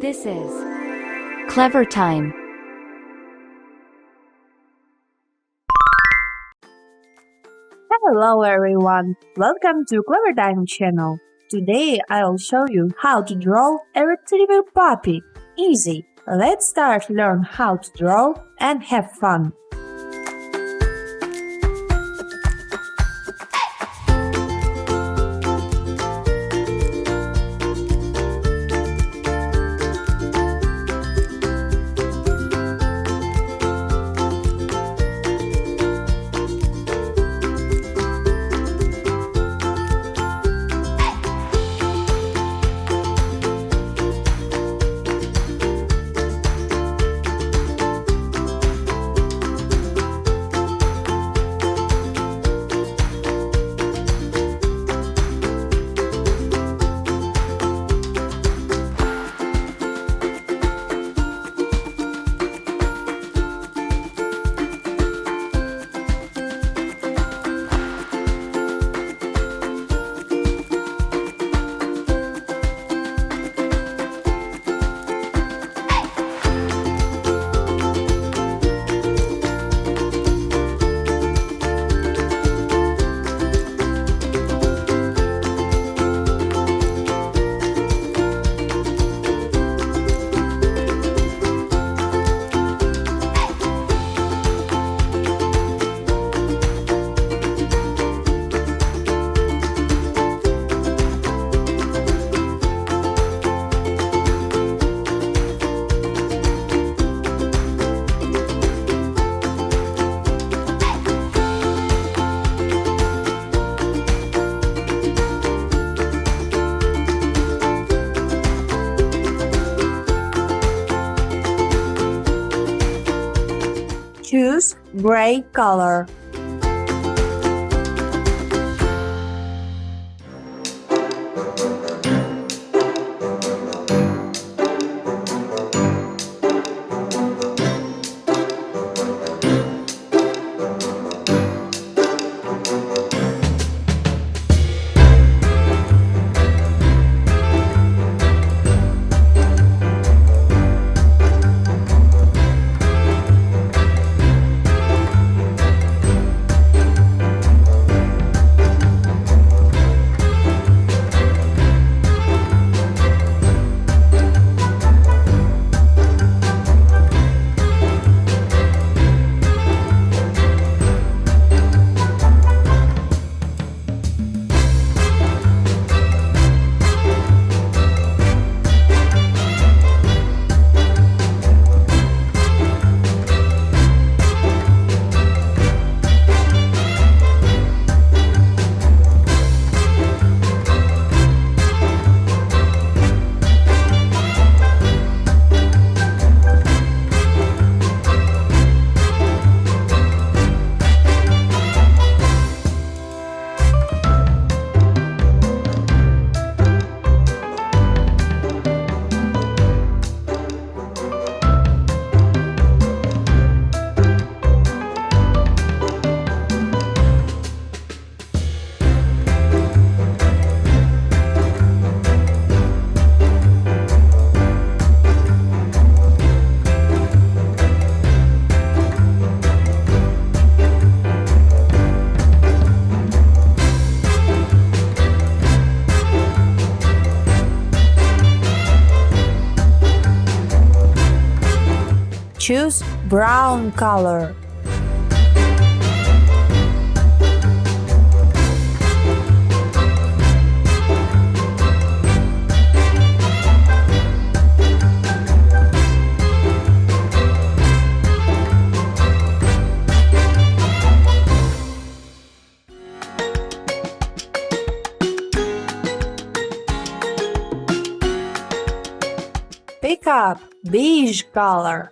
This is Clever Time. Hello everyone, welcome to Clever Time channel. Today I'll show you how to draw a retriever puppy. Easy. Let's start learn how to draw and have fun. Choose gray color. Choose brown color. Pick up beige color.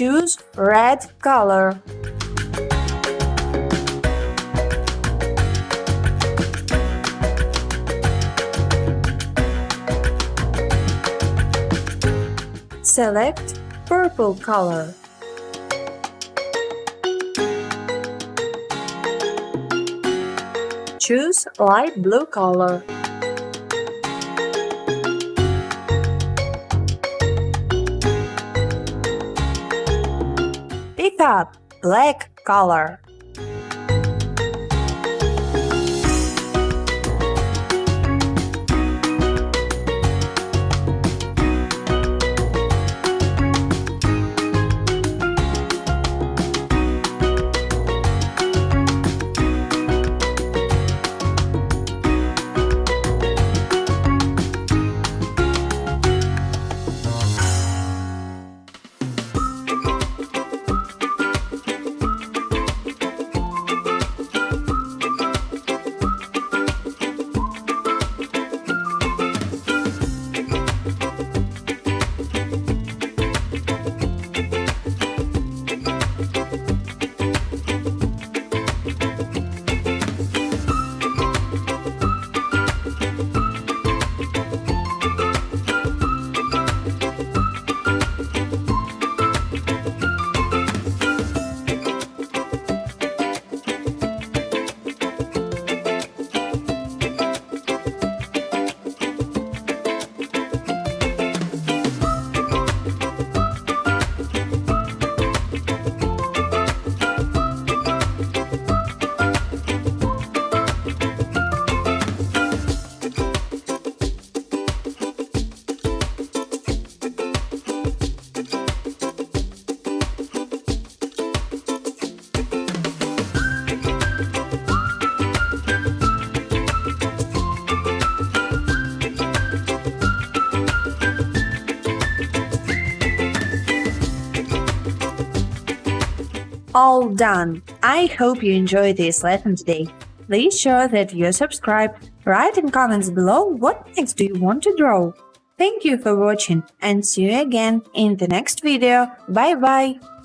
Choose red color. Select purple color. Choose light blue color. Pick up black color. All done! I hope you enjoyed this lesson today. Please show that you're subscribed. Write in comments below what next do you want to draw. Thank you for watching and see you again in the next video. Bye bye!